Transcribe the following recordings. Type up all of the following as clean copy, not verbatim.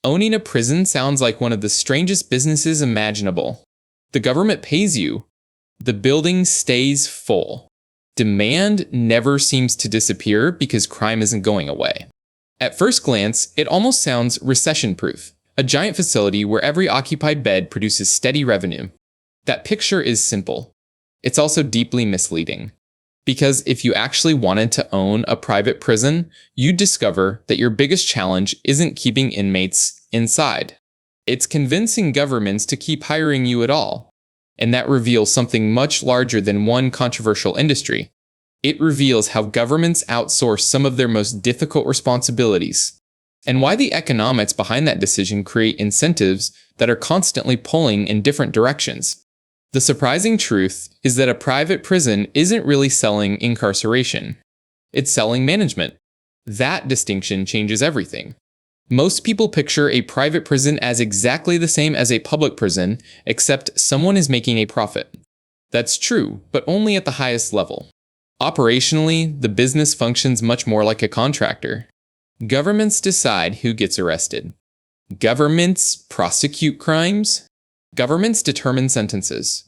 Owning a prison sounds like one of the strangest businesses imaginable. The government pays you. The building stays full. Demand never seems to disappear because crime isn't going away. At first glance, it almost sounds recession-proof, a giant facility where every occupied bed produces steady revenue. That picture is simple. It's also deeply misleading. Because if you actually wanted to own a private prison, you'd discover that your biggest challenge isn't keeping inmates inside. It's convincing governments to keep hiring you at all. And that reveals something much larger than one controversial industry. It reveals how governments outsource some of their most difficult responsibilities, and why the economics behind that decision create incentives that are constantly pulling in different directions. The surprising truth is that a private prison isn't really selling incarceration. It's selling management. That distinction changes everything. Most people picture a private prison as exactly the same as a public prison, except someone is making a profit. That's true, but only at the highest level. Operationally, the business functions much more like a contractor. Governments decide who gets arrested. Governments prosecute crimes. Governments determine sentences.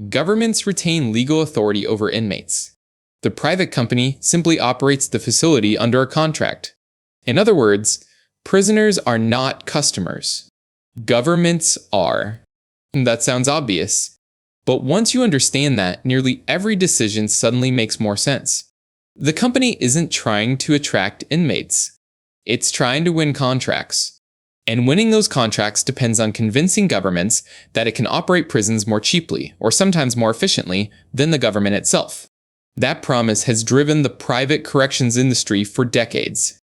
Governments retain legal authority over inmates. The private company simply operates the facility under a contract. In other words, prisoners are not customers. Governments are. That sounds obvious. But once you understand that, nearly every decision suddenly makes more sense. The company isn't trying to attract inmates. It's trying to win contracts. And winning those contracts depends on convincing governments that it can operate prisons more cheaply, or sometimes more efficiently, than the government itself. That promise has driven the private corrections industry for decades.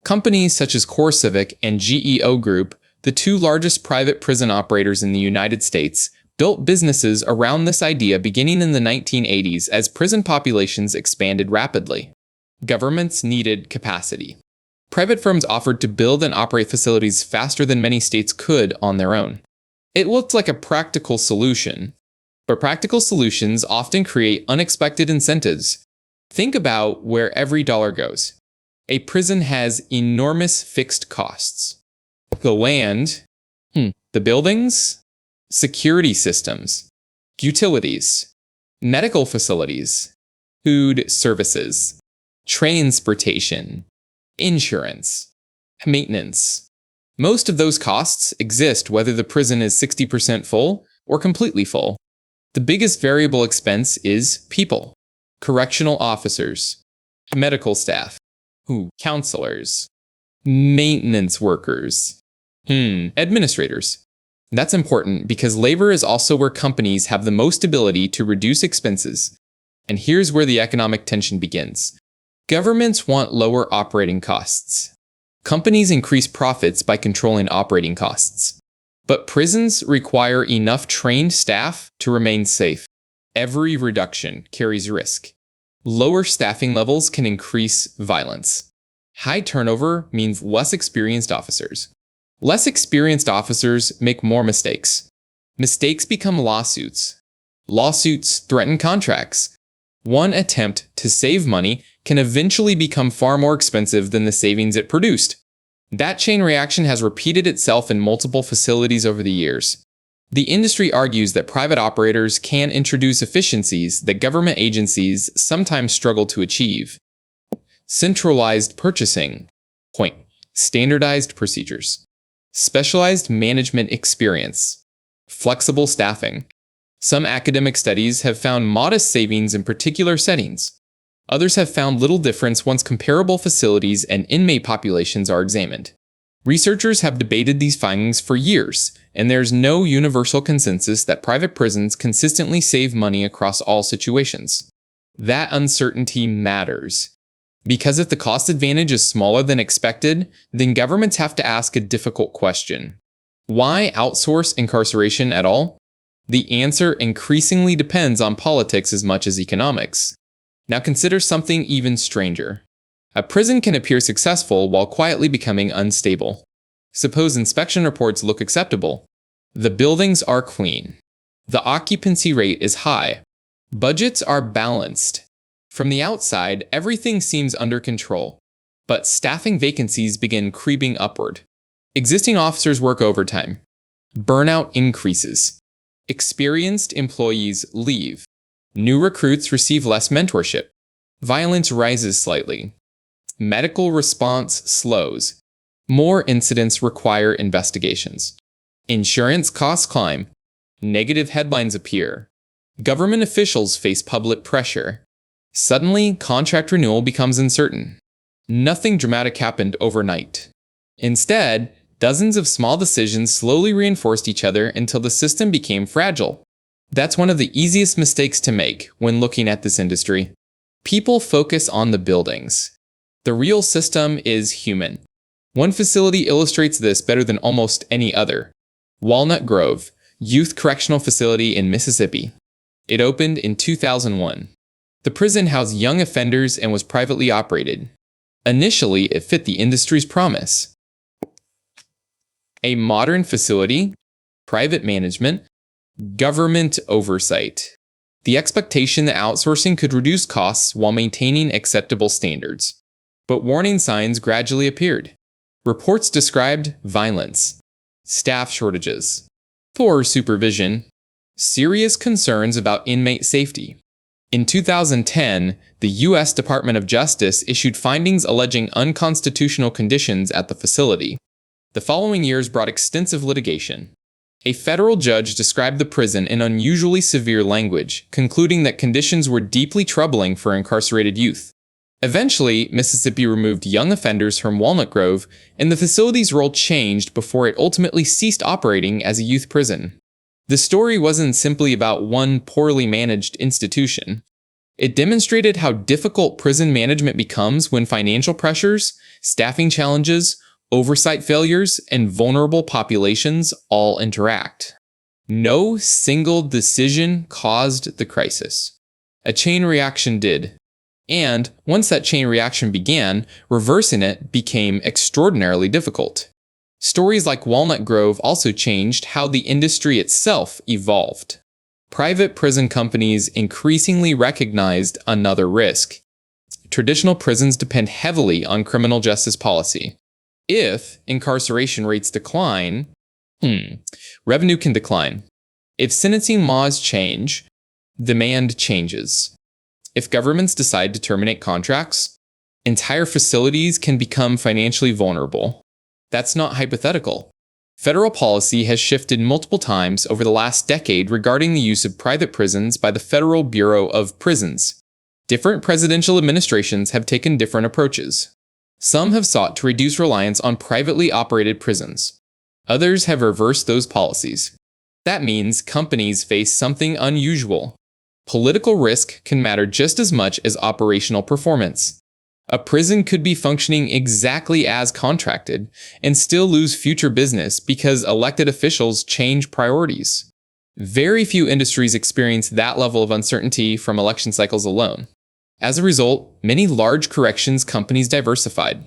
Companies such as CoreCivic and GEO Group, the two largest private prison operators in the United States, built businesses around this idea beginning in the 1980s as prison populations expanded rapidly. Governments needed capacity. Private firms offered to build and operate facilities faster than many states could on their own. It looked like a practical solution, but practical solutions often create unexpected incentives. Think about where every dollar goes. A prison has enormous fixed costs. The land, the buildings, security systems, utilities, medical facilities, food services, transportation, insurance, maintenance. Most of those costs exist whether the prison is 60% full or completely full. The biggest variable expense is people, correctional officers, medical staff, counselors, maintenance workers, administrators. That's important because labor is also where companies have the most ability to reduce expenses. And here's where the economic tension begins. Governments want lower operating costs. Companies increase profits by controlling operating costs. But prisons require enough trained staff to remain safe. Every reduction carries risk. Lower staffing levels can increase violence. High turnover means less experienced officers. Less experienced officers make more mistakes. Mistakes become lawsuits. Lawsuits threaten contracts. One attempt to save money can eventually become far more expensive than the savings it produced. That chain reaction has repeated itself in multiple facilities over the years. The industry argues that private operators can introduce efficiencies that government agencies sometimes struggle to achieve. Centralized purchasing. Standardized procedures. Specialized management experience. Flexible staffing. Some academic studies have found modest savings in particular settings. Others have found little difference once comparable facilities and inmate populations are examined. Researchers have debated these findings for years, and there's no universal consensus that private prisons consistently save money across all situations. That uncertainty matters. Because if the cost advantage is smaller than expected, then governments have to ask a difficult question. Why outsource incarceration at all? The answer increasingly depends on politics as much as economics. Now consider something even stranger. A prison can appear successful while quietly becoming unstable. Suppose inspection reports look acceptable. The buildings are clean. The occupancy rate is high. Budgets are balanced. From the outside, everything seems under control. But staffing vacancies begin creeping upward. Existing officers work overtime. Burnout increases. Experienced employees leave. New recruits receive less mentorship. Violence rises slightly. Medical response slows. More incidents require investigations. Insurance costs climb. Negative headlines appear. Government officials face public pressure. Suddenly, contract renewal becomes uncertain. Nothing dramatic happened overnight. Instead, dozens of small decisions slowly reinforced each other until the system became fragile. That's one of the easiest mistakes to make when looking at this industry. People focus on the buildings. The real system is human. One facility illustrates this better than almost any other. Walnut Grove, Youth Correctional Facility in Mississippi. It opened in 2001. The prison housed young offenders and was privately operated. Initially, it fit the industry's promise. A modern facility, private management, government oversight. The expectation that outsourcing could reduce costs while maintaining acceptable standards. But warning signs gradually appeared. Reports described violence, staff shortages, poor supervision, serious concerns about inmate safety. In 2010, the U.S. Department of Justice issued findings alleging unconstitutional conditions at the facility. The following years brought extensive litigation. A federal judge described the prison in unusually severe language, concluding that conditions were deeply troubling for incarcerated youth. Eventually, Mississippi removed young offenders from Walnut Grove, and the facility's role changed before it ultimately ceased operating as a youth prison. The story wasn't simply about one poorly managed institution. It demonstrated how difficult prison management becomes when financial pressures, staffing challenges, oversight failures, and vulnerable populations all interact. No single decision caused the crisis. A chain reaction did. And once that chain reaction began, reversing it became extraordinarily difficult. Stories like Walnut Grove also changed how the industry itself evolved. Private prison companies increasingly recognized another risk. Traditional prisons depend heavily on criminal justice policy. If incarceration rates decline, revenue can decline. If sentencing laws change, demand changes. If governments decide to terminate contracts, entire facilities can become financially vulnerable. That's not hypothetical. Federal policy has shifted multiple times over the last decade regarding the use of private prisons by the Federal Bureau of Prisons. Different presidential administrations have taken different approaches. Some have sought to reduce reliance on privately operated prisons. Others have reversed those policies. That means companies face something unusual. Political risk can matter just as much as operational performance. A prison could be functioning exactly as contracted and still lose future business because elected officials change priorities. Very few industries experience that level of uncertainty from election cycles alone. As a result, many large corrections companies diversified.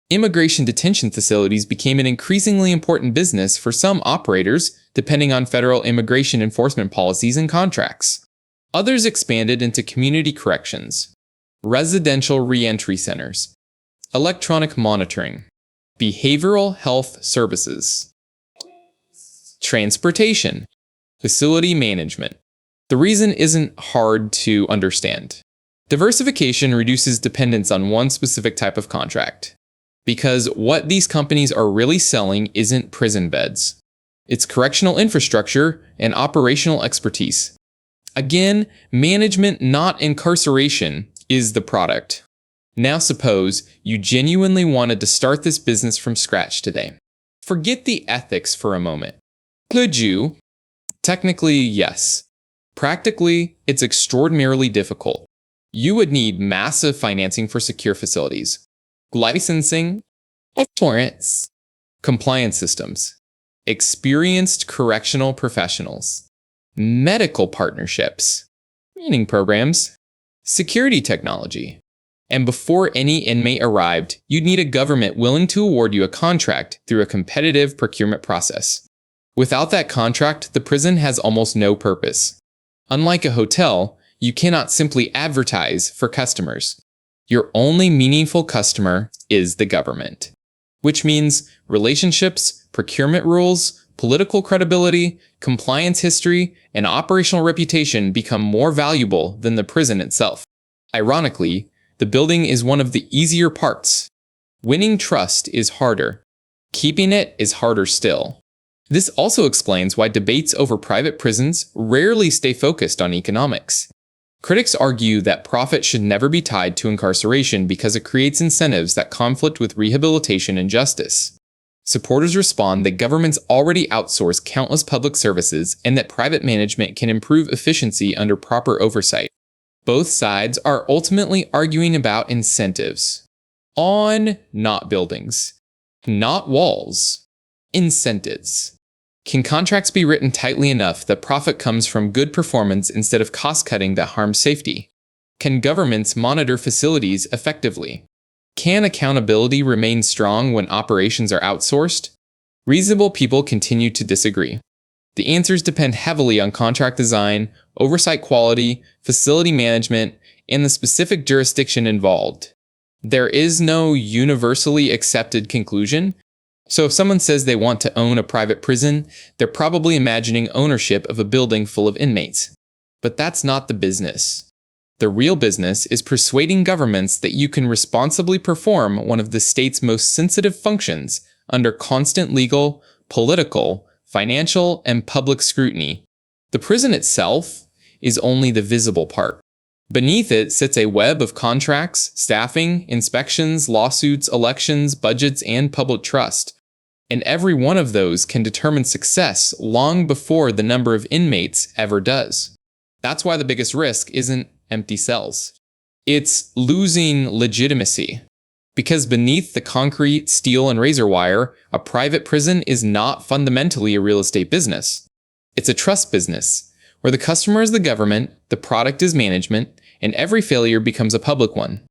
Immigration detention facilities became an increasingly important business for some operators, depending on federal immigration enforcement policies and contracts. Others expanded into community corrections, residential reentry centers, electronic monitoring, behavioral health services, transportation, facility management. The reason isn't hard to understand. Diversification reduces dependence on one specific type of contract, because what these companies are really selling isn't prison beds. It's correctional infrastructure and operational expertise. Again, management, not incarceration, is the product. Now suppose you genuinely wanted to start this business from scratch today. Forget the ethics for a moment. Could you? Technically, yes. Practically, it's extraordinarily difficult. You would need massive financing for secure facilities, licensing, warrants, compliance systems, experienced correctional professionals, medical partnerships, training programs, security technology. And before any inmate arrived, you'd need a government willing to award you a contract through a competitive procurement process. Without that contract, the prison has almost no purpose. Unlike a hotel, you cannot simply advertise for customers. Your only meaningful customer is the government. which means relationships, procurement rules, political credibility, compliance history, and operational reputation become more valuable than the prison itself. Ironically, the building is one of the easier parts. Winning trust is harder. Keeping it is harder still. This also explains why debates over private prisons rarely stay focused on economics. Critics argue that profit should never be tied to incarceration because it creates incentives that conflict with rehabilitation and justice. Supporters respond that governments already outsource countless public services and that private management can improve efficiency under proper oversight. Both sides are ultimately arguing about incentives. On not buildings, not walls, incentives. Can contracts be written tightly enough that profit comes from good performance instead of cost-cutting that harms safety? Can governments monitor facilities effectively? Can accountability remain strong when operations are outsourced? Reasonable people continue to disagree. The answers depend heavily on contract design, oversight quality, facility management, and the specific jurisdiction involved. There is no universally accepted conclusion. So if someone says they want to own a private prison, they're probably imagining ownership of a building full of inmates. But that's not the business. The real business is persuading governments that you can responsibly perform one of the state's most sensitive functions under constant legal, political, financial, and public scrutiny. The prison itself is only the visible part. Beneath it sits a web of contracts, staffing, inspections, lawsuits, elections, budgets, and public trust. And every one of those can determine success long before the number of inmates ever does. That's why the biggest risk isn't empty cells. It's losing legitimacy. Because beneath the concrete, steel, and razor wire, a private prison is not fundamentally a real estate business. It's a trust business, where the customer is the government, the product is management, and every failure becomes a public one.